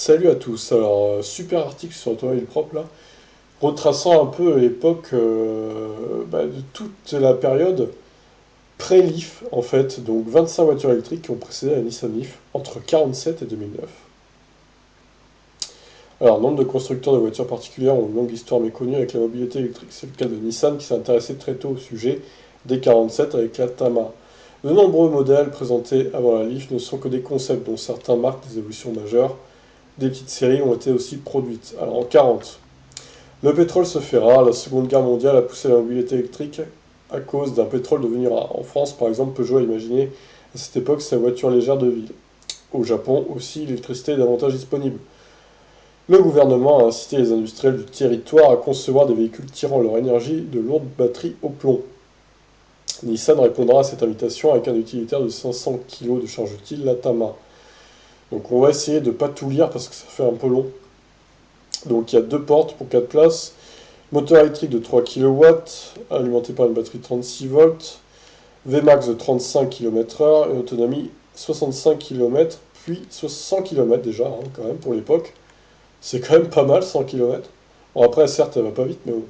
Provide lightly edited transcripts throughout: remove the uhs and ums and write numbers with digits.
Salut à tous. Alors, super article sur Automobile Propre là, retraçant un peu l'époque de toute la période pré-Leaf en fait, donc 25 voitures électriques qui ont précédé la Nissan Leaf entre 47 et 2009. Alors, nombre de constructeurs de voitures particulières ont une longue histoire méconnue avec la mobilité électrique. C'est le cas de Nissan qui s'est intéressé très tôt au sujet dès 47 avec la Tama. De nombreux modèles présentés avant la Leaf ne sont que des concepts dont certains marquent des évolutions majeures. Des petites séries ont été aussi produites. Alors en 40, le pétrole se fait rare, la Seconde Guerre mondiale a poussé la mobilité électrique à cause d'un pétrole devenu rare. En France, par exemple, Peugeot a imaginé à cette époque sa voiture légère de ville. Au Japon aussi, l'électricité est davantage disponible. Le gouvernement a incité les industriels du territoire à concevoir des véhicules tirant leur énergie de lourdes batteries au plomb. Nissan répondra à cette invitation avec un utilitaire de 500 kg de charge utile, la Tama. Donc on va essayer de ne pas tout lire parce que ça fait un peu long. Donc il y a deux portes pour 4 places. Moteur électrique de 3 kW, alimenté par une batterie de 36 volts. Vmax de 35 km/h, et autonomie 65 km, puis 100 km déjà, hein, quand même, pour l'époque. C'est quand même pas mal, 100 km. Bon, après, certes, elle va pas vite, mais bon.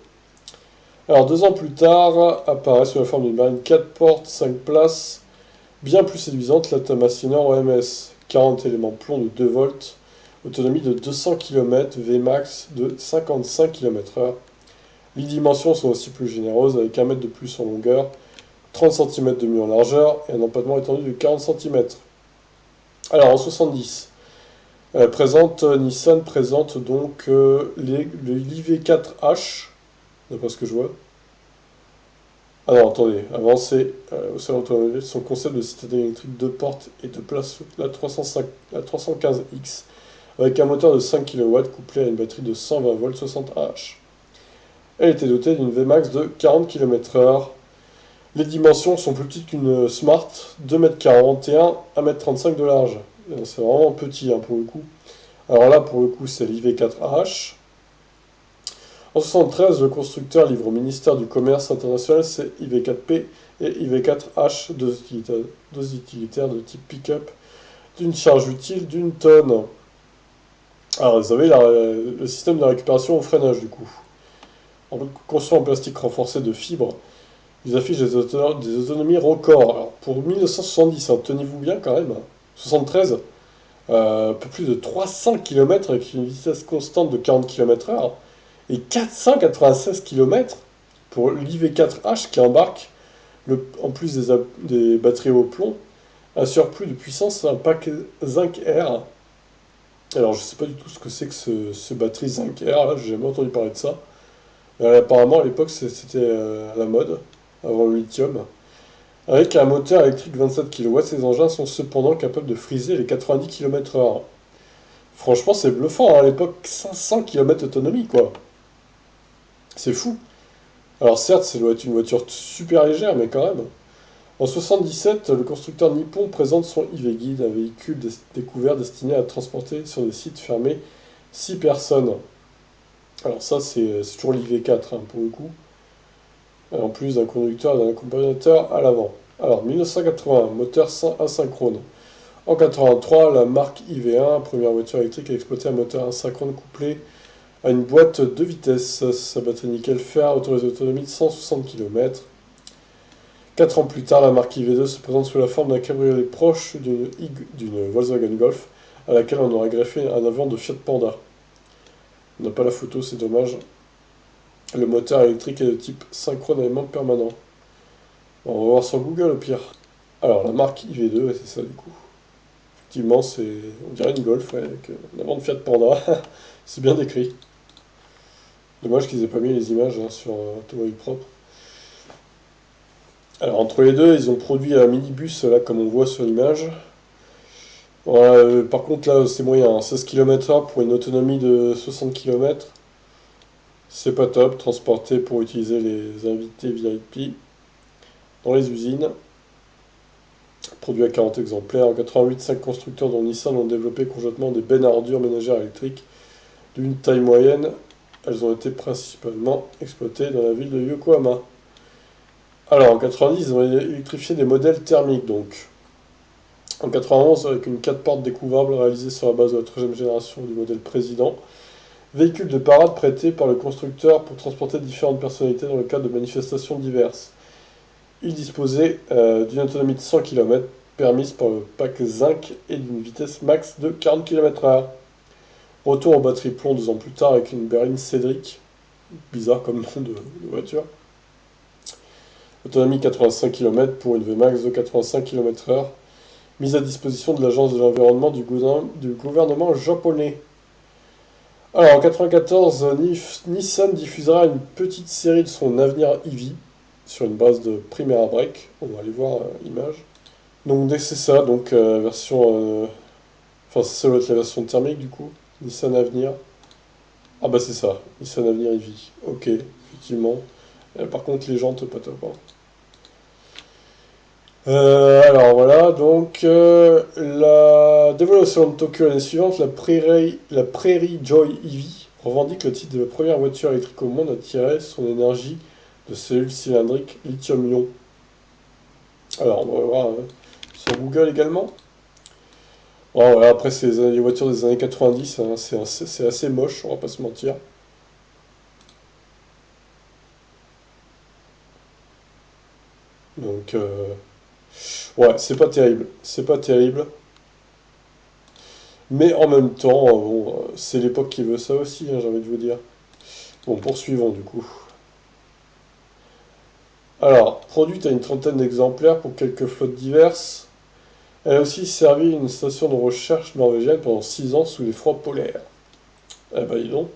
Alors, 2 ans plus tard, apparaît sous la forme d'une berline 4 portes, 5 places, bien plus séduisante, la Tamasiner OMS. 40 éléments plomb de 2 volts, autonomie de 200 km, Vmax de 55 km/h. Les dimensions sont aussi plus généreuses avec 1 mètre de plus en longueur, 30 cm de mieux en largeur et un empattement étendu de 40 cm. Alors en 70, Nissan présente donc le l'IV4H, d'après ce que je vois. Ah non, attendez, avant c'est au salon automobile, son concept de citadine électrique 2 portes et de place la 305, la 315X, avec un moteur de 5 kW couplé à une batterie de 120 volts 60 Ah. Elle était dotée d'une Vmax de 40 km/h. Les dimensions sont plus petites qu'une Smart, 2,41 m et 1,35 m de large. C'est vraiment petit, hein, pour le coup. Alors là, pour le coup, c'est l'IV4H. En 1973, le constructeur livre au ministère du Commerce international ses IV4P et IV4H, deux utilitaires de type pick-up d'une charge utile d'une tonne. Alors, vous avez le système de récupération au freinage, du coup. Construit en plastique renforcé de fibres, ils affichent des autonomies records. Alors, pour 1970, hein, tenez-vous bien quand même, hein. 73, un peu plus de 300 km avec une vitesse constante de 40 km/h et 496 km pour l'IV4H qui embarque, en plus des batteries au plomb, un surplus de puissance, un pack Zinc Air. Alors, je ne sais pas du tout ce que c'est que ce batterie Zinc Air, là, j'ai jamais entendu parler de ça. Apparemment, à l'époque, c'était à la mode, avant le lithium. Avec un moteur électrique 27 kW, ces engins sont cependant capables de friser les 90 km/h. Franchement, c'est bluffant, hein, à l'époque, 500 km d'autonomie, quoi. C'est fou. Alors certes, ça doit être une voiture super légère, mais quand même. En 77, le constructeur Nippon présente son IV-Guide, un véhicule découvert destiné à transporter sur des sites fermés 6 personnes. Alors ça, c'est toujours l'IV4, hein, pour le coup. En plus d'un conducteur et d'un accompagnateur à l'avant. Alors, 1980, moteur asynchrone. En 83, la marque IV1, première voiture électrique à exploiter un moteur asynchrone couplé à une boîte de vitesse. Sa batterie nickel-fer autorise une autonomie de 160 km. 4 ans plus tard, la marque IV2 se présente sous la forme d'un cabriolet proche d'une Volkswagen Golf, à laquelle on aurait greffé un avion de Fiat Panda. On n'a pas la photo, c'est dommage. Le moteur électrique est de type synchrone à aimant permanent. On va voir sur Google au pire. Alors, la marque IV2, ouais, c'est ça du coup. Effectivement, on dirait une Golf, ouais, avec un avant de Fiat Panda. C'est bien décrit. Dommage qu'ils aient pas mis les images, hein, sur Automobile Propre. Alors, entre les deux, ils ont produit un minibus, là, comme on voit sur l'image. Voilà, par contre, là, c'est moyen, hein, 16 km/h pour une autonomie de 60 km. C'est pas top, transporté pour utiliser les invités VIP dans les usines. Produit à 40 exemplaires. En 88, 5 constructeurs dont Nissan ont développé conjointement des bennes à ordures ménagères électriques d'une taille moyenne. Elles ont été principalement exploitées dans la ville de Yokohama. Alors en 90, ils ont électrifié des modèles thermiques donc. En 91, avec une 4 portes découvrables réalisée sur la base de la troisième génération du modèle Président. Véhicule de parade prêté par le constructeur pour transporter différentes personnalités dans le cadre de manifestations diverses. Il disposait d'une autonomie de 100 km permise par le pack Zinc et d'une vitesse max de 40 km/h. Retour aux batteries plomb 2 ans plus tard avec une berline Cédric, bizarre comme nom de voiture. Autonomie 85 km pour une Vmax de 85 km/h, mise à disposition de l'Agence de l'environnement du gouvernement japonais. Alors en 94, Nissan diffusera une petite série de son Avenir EV sur une base de Primera Break. On va aller voir l'image. Donc c'est ça, donc version... Enfin ça doit être la version thermique du coup. Nissan Avenir. Ah bah c'est ça, Nissan Avenir EV. Ok, effectivement. Par contre les jantes pas top. Hein. Alors voilà, donc la dévolution de Tokyo l'année suivante, la Prairie Joy EV revendique le titre de la première voiture électrique au monde à tirer son énergie de cellules cylindriques lithium-ion. Alors on va voir sur Google également. Bon, voilà, après c'est les voitures des années 90, hein, c'est assez moche, on va pas se mentir. Donc ouais, c'est pas terrible, c'est pas terrible. Mais en même temps, bon, c'est l'époque qui veut ça aussi, hein, j'ai envie de vous dire. Bon, poursuivons du coup. Alors, produite à une trentaine d'exemplaires pour quelques flottes diverses, elle a aussi servi une station de recherche norvégienne pendant 6 ans sous les froids polaires. Eh ben, dis donc.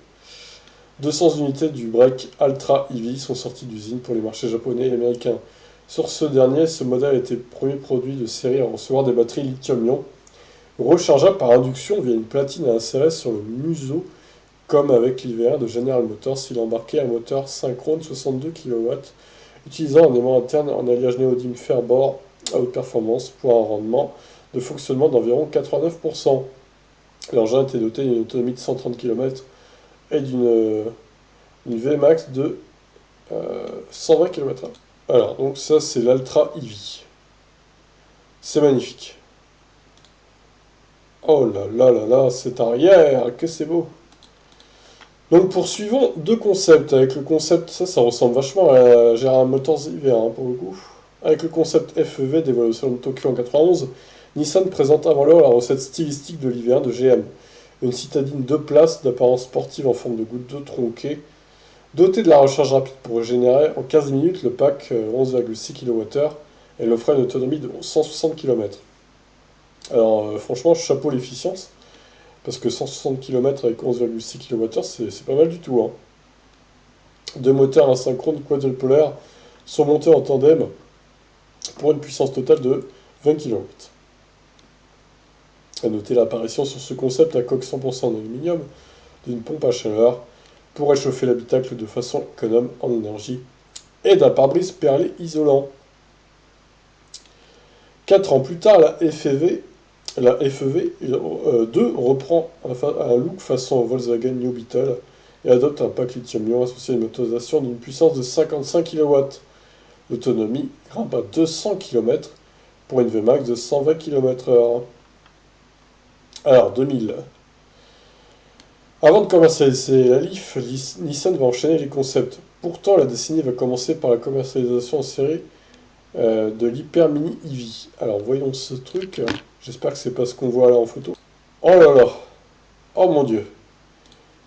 200 unités du break Altra EV sont sorties d'usine pour les marchés japonais et américains. Sur ce dernier, ce modèle était le premier produit de série à recevoir des batteries lithium-ion, rechargeables par induction via une platine à insérer sur le museau, comme avec l'IVR de General Motors, il embarquait un moteur synchrone 62 kW, utilisant un aimant interne en alliage néodyme fer-bord à haute performance pour un rendement de fonctionnement d'environ 89%. L'engin était doté d'une autonomie de 130 km et d'une Vmax de 120 km/h. Alors, donc ça c'est l'Altra EV. C'est magnifique. Oh là là là là, c'est arrière, que c'est beau. Donc poursuivons deux concepts. Avec le concept, ça ressemble vachement à la General Motors IVR hein, pour le coup. Avec le concept FEV dévoilé au salon de Tokyo en 91, Nissan présente avant l'heure la recette stylistique de l'IV1 de GM. Une citadine 2 places d'apparence sportive en forme de goutte d'eau tronquée, dotée de la recharge rapide pour régénérer en 15 minutes le pack 11,6 kWh. Elle offrait une autonomie de 160 km. Alors franchement, chapeau l'efficience, parce que 160 km avec 11,6 kWh, c'est pas mal du tout. Hein. Deux moteurs asynchrone quadripolaires sont montés en tandem pour une puissance totale de 20 kW. A noter l'apparition sur ce concept à coque 100% en aluminium d'une pompe à chaleur pour réchauffer l'habitacle de façon économe en énergie et d'un pare-brise perlé isolant. 4 ans plus tard, la FEV 2 reprend un look façon Volkswagen New Beetle et adopte un pack lithium-ion associé à une motorisation d'une puissance de 55 kW. L'autonomie grimpe à 200 km pour une Vmax de 120 km/h. Alors, 2000. Avant de commercialiser la Leaf, Nissan va enchaîner les concepts. Pourtant, la décennie va commencer par la commercialisation en série de l'Hyper Mini EV. Alors, voyons ce truc. J'espère que c'est pas ce qu'on voit là en photo. Oh là là. Oh mon dieu.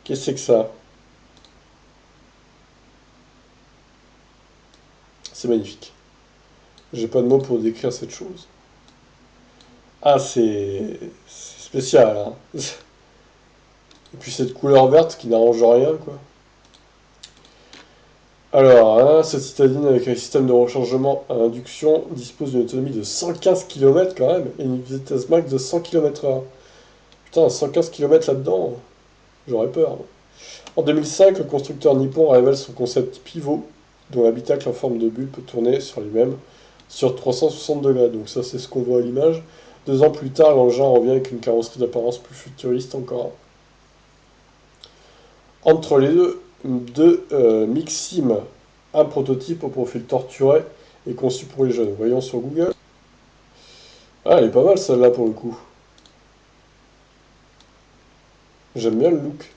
Qu'est-ce que c'est que ça? C'est magnifique. J'ai pas de mots pour décrire cette chose. Ah, c'est spécial, hein. Et puis cette couleur verte qui n'arrange rien, quoi. Alors, hein, cette citadine avec un système de rechargement à induction dispose d'une autonomie de 115 km quand même et une vitesse max de 100 km/h. Putain, 115 km là-dedans, j'aurais peur. En 2005, le constructeur nippon révèle son concept pivot, dont l'habitacle en forme de bulle peut tourner sur lui-même sur 360 degrés. Donc ça, c'est ce qu'on voit à l'image. 2 ans plus tard, l'engin revient avec une carrosserie d'apparence plus futuriste encore. Entre les deux Mixim, un prototype au profil torturé et conçu pour les jeunes. Voyons sur Google. Ah, elle est pas mal celle-là pour le coup. J'aime bien le look.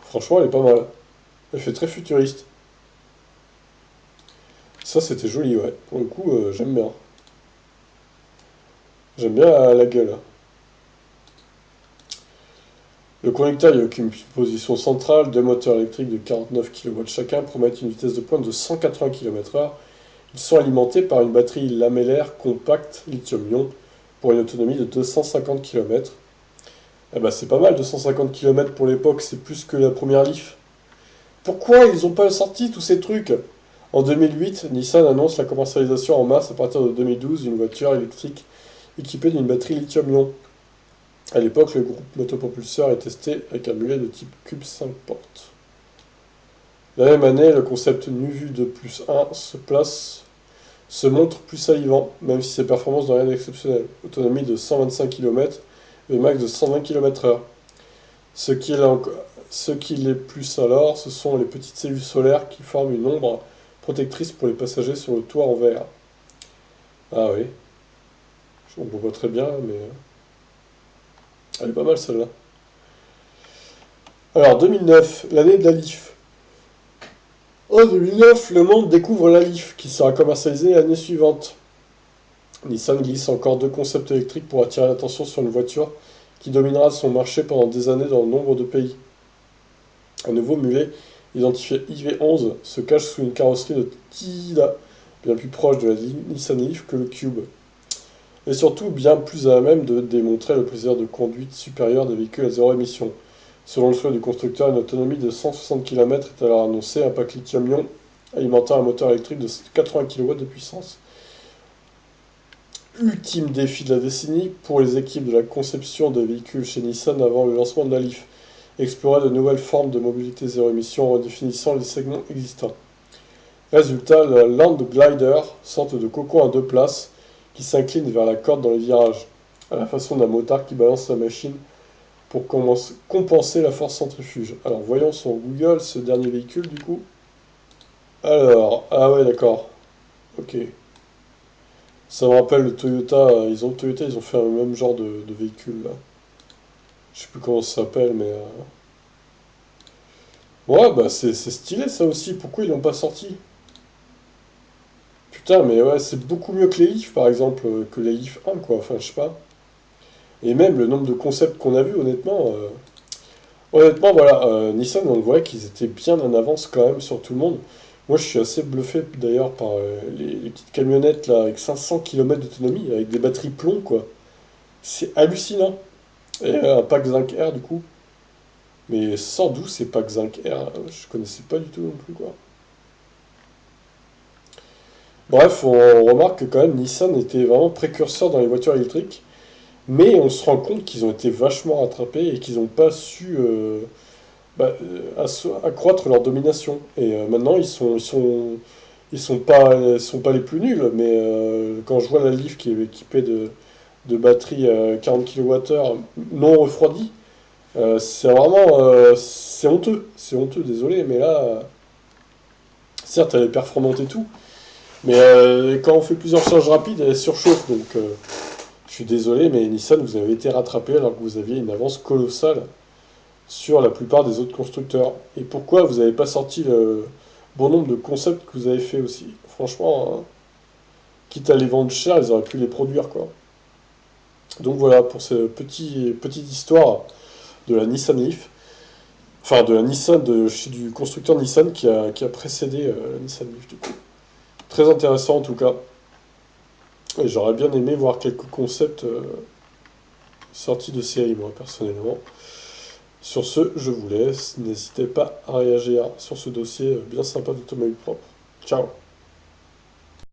Franchement, elle est pas mal. Elle fait très futuriste. Ça, c'était joli, ouais. Pour le coup, j'aime bien. J'aime bien la gueule. Le conducteur y occupe une position centrale, deux moteurs électriques de 49 kW chacun promettent une vitesse de pointe de 180 km/h. Ils sont alimentés par une batterie lamellaire compacte lithium-ion pour une autonomie de 250 km. Eh ben, c'est pas mal, 250 km pour l'époque, c'est plus que la première Leaf. Pourquoi ils n'ont pas sorti tous ces trucs? En 2008, Nissan annonce la commercialisation en masse à partir de 2012 d'une voiture électrique équipée d'une batterie lithium-ion. À l'époque, le groupe motopropulseur est testé avec un mulet de type Cube 5 portes. La même année, le concept NUVU 2+1 se montre plus salivant, même si ses performances n'ont rien d'exceptionnel. Autonomie de 125 km et max de 120 km/h. Ce qui, est Ce qui l'est plus alors, ce sont les petites cellules solaires qui forment une ombre protectrice pour les passagers sur le toit en verre. Ah oui, on voit pas très bien, mais elle est pas mal celle-là. Alors 2009, l'année de la Leaf. En 2009, le monde découvre la Leaf, qui sera commercialisée l'année suivante. Nissan glisse encore deux concepts électriques pour attirer l'attention sur une voiture qui dominera son marché pendant des années dans nombre de pays. Un nouveau mulet, identifié IV11, se cache sous une carrosserie de Tida, bien plus proche de la Nissan Leaf que le Cube, et surtout bien plus à même de démontrer le plaisir de conduite supérieur des véhicules à zéro émission. Selon le souhait du constructeur, une autonomie de 160 km est alors annoncée, un pack lithium-ion alimentant un moteur électrique de 80 kW de puissance. Ultime défi de la décennie pour les équipes de la conception de véhicules chez Nissan avant le lancement de la Leaf. Explorer de nouvelles formes de mobilité zéro émission en redéfinissant les segments existants. Résultat, la Land Glider, sorte de cocon à deux places, qui s'incline vers la corde dans les virages, à la façon d'un motard qui balance sa machine pour compenser la force centrifuge. Alors voyons sur Google ce dernier véhicule du coup. Alors, ah ouais d'accord, ok. Ça me rappelle le Toyota, ils ont fait un même genre de véhicule là. Je sais plus comment ça s'appelle, mais ouais, bah c'est stylé ça aussi, pourquoi ils l'ont pas sorti? Putain, mais ouais, c'est beaucoup mieux que les Leaf par exemple, que les Leaf 1 quoi, enfin je sais pas. Et même le nombre de concepts qu'on a vu, honnêtement voilà, Nissan on voit qu'ils étaient bien en avance quand même sur tout le monde. Moi je suis assez bluffé d'ailleurs par les petites camionnettes là avec 500 km d'autonomie, avec des batteries plomb quoi. C'est hallucinant. Et un pack zinc R du coup. Mais sans doute c'est pack zinc R, je connaissais pas du tout non plus quoi. Bref, on remarque que quand même Nissan était vraiment précurseur dans les voitures électriques, mais on se rend compte qu'ils ont été vachement rattrapés et qu'ils n'ont pas su accroître leur domination. Et maintenant ils sont pas les plus nuls, mais quand je vois la Leaf qui est équipée de batteries 40 kWh non refroidies, c'est vraiment c'est honteux, désolé, mais là, certes elle est performante et tout, mais quand on fait plusieurs charges rapides, elle surchauffe, donc je suis désolé, mais Nissan, vous avez été rattrapé alors que vous aviez une avance colossale sur la plupart des autres constructeurs. Et pourquoi vous n'avez pas sorti le bon nombre de concepts que vous avez fait aussi? Franchement, hein, quitte à les vendre cher, ils auraient pu les produire, quoi. Donc voilà pour cette petite histoire de la Nissan Leaf. Enfin, de la Nissan, du constructeur Nissan qui a précédé la Nissan Leaf, du coup. Très intéressant en tout cas. Et j'aurais bien aimé voir quelques concepts sortis de série, moi, personnellement. Sur ce, je vous laisse. N'hésitez pas à réagir sur ce dossier bien sympa d'Automobile Propre. Ciao!